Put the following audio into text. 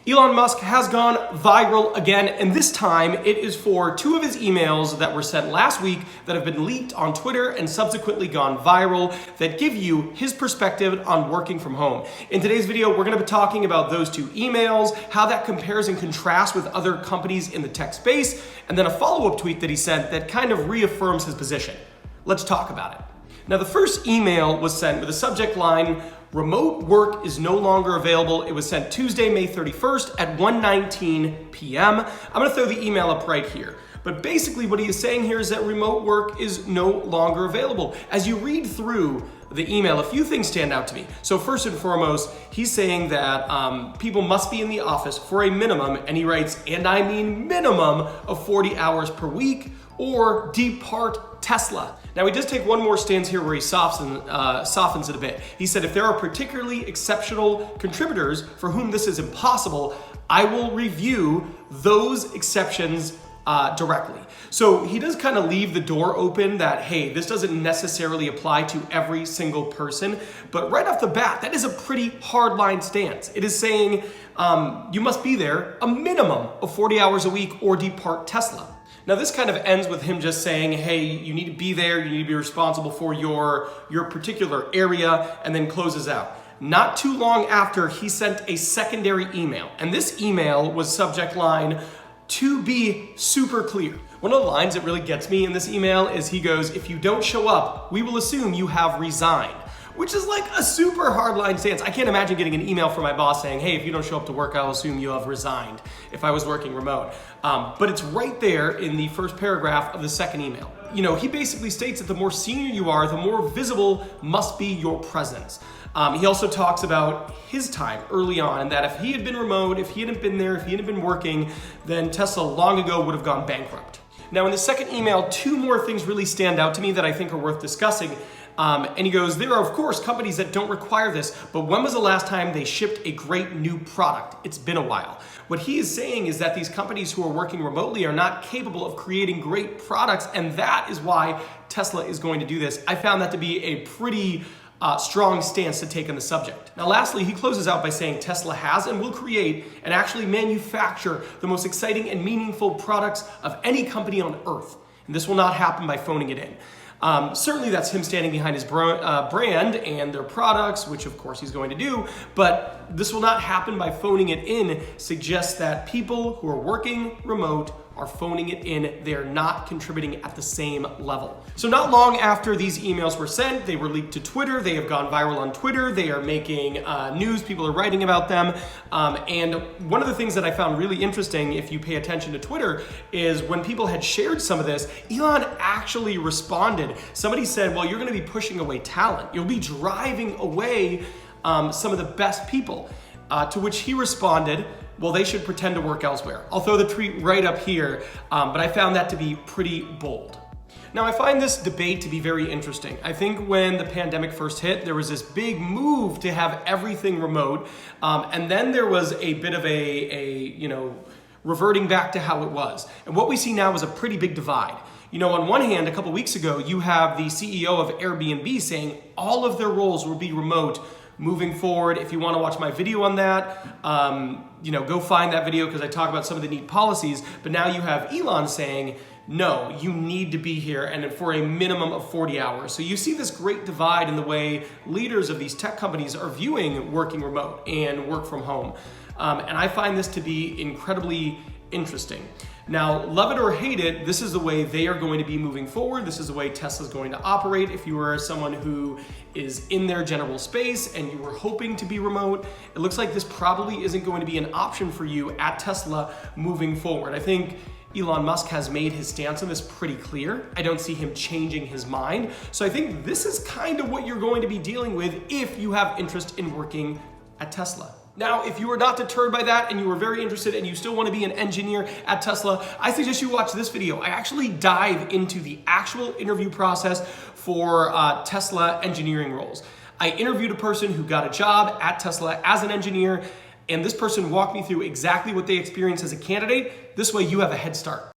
Elon Musk has gone viral again, and this time it is for two of his emails that were sent last week that have been leaked on Twitter and subsequently gone viral that give you his perspective on working from home. In today's video, we're going to be talking about those two emails, how that compares and contrasts with other companies in the tech space, and then a follow-up tweet that he sent that kind of reaffirms his position. Let's talk about it. Now, the first email was sent with a subject line, "Remote work is no longer available." It was sent Tuesday, May 31st at 1:19 p.m. I'm going to throw the email up right here. But basically what he is saying here is that remote work is no longer available. As you read through the email, a few things stand out to me. So first and foremost, he's saying that people must be in the office for a minimum, and he writes, and I mean minimum of 40 hours per week, or depart Tesla. Now he does take one more stance here where he softens it a bit. He said, if there are particularly exceptional contributors for whom this is impossible, I will review those exceptions directly. So he does kind of leave the door open that, hey, this doesn't necessarily apply to every single person, but right off the bat, that is a pretty hardline stance. It is saying you must be there a minimum of 40 hours a week or depart Tesla. Now this kind of ends with him just saying, hey, you need to be there, you need to be responsible for your particular area, and then closes out. Not too long after, he sent a secondary email, and this email was subject line, "To be super clear." One of the lines that really gets me in this email is he goes, if you don't show up, we will assume you have resigned. Which is like a super hardline stance. I can't imagine getting an email from my boss saying, hey, if you don't show up to work, I'll assume you have resigned if I was working remote. But it's right there in the first paragraph of the second email. You know, he basically states that the more senior you are, the more visible must be your presence. He also talks about his time early on, and that if he had been remote, if he hadn't been there, if he hadn't been working, then Tesla long ago would have gone bankrupt. Now in the second email, two more things really stand out to me that I think are worth discussing. And he goes, there are of course companies that don't require this, but when was the last time they shipped a great new product? It's been a while. What he is saying is that these companies who are working remotely are not capable of creating great products, and that is why Tesla is going to do this. I found that to be a pretty strong stance to take on the subject. Now lastly, he closes out by saying Tesla has and will create and actually manufacture the most exciting and meaningful products of any company on earth. And this will not happen by phoning it in. Certainly that's him standing behind his brand and their products, which of course he's going to do, but this will not happen by phoning it in suggests that people who are working remote are phoning it in. They're not contributing at the same level. So not long after these emails were sent, they were leaked to Twitter. They have gone viral on Twitter. They are making news. People are writing about them. And one of the things that I found really interesting, if you pay attention to Twitter, is when people had shared some of this, Elon actually responded. Somebody said, well, you're going to be pushing away talent. You'll be driving away some of the best people. To which he responded, well, they should pretend to work elsewhere. I'll throw the tweet right up here, but I found that to be pretty bold. Now, I find this debate to be very interesting. I think when the pandemic first hit, there was this big move to have everything remote, and then there was a bit of a reverting back to how it was. And what we see now is a pretty big divide. You know, on one hand, a couple weeks ago, you have the CEO of Airbnb saying all of their roles will be remote moving forward. If you want to watch my video on that, go find that video because I talk about some of the neat policies. But now you have Elon saying, no, you need to be here and for a minimum of 40 hours. So you see this great divide in the way leaders of these tech companies are viewing working remote and work from home. And I find this to be incredibly interesting. Now, love it or hate it, this is the way they are going to be moving forward. This is the way Tesla's going to operate. If you are someone who is in their general space and you were hoping to be remote, it looks like this probably isn't going to be an option for you at Tesla moving forward. I think Elon Musk has made his stance on this pretty clear. I don't see him changing his mind. So I think this is kind of what you're going to be dealing with if you have interest in working at Tesla. Now, if you are not deterred by that and you are very interested and you still want to be an engineer at Tesla, I suggest you watch this video. I actually dive into the actual interview process for Tesla engineering roles. I interviewed a person who got a job at Tesla as an engineer, and this person walked me through exactly what they experienced as a candidate. This way you have a head start.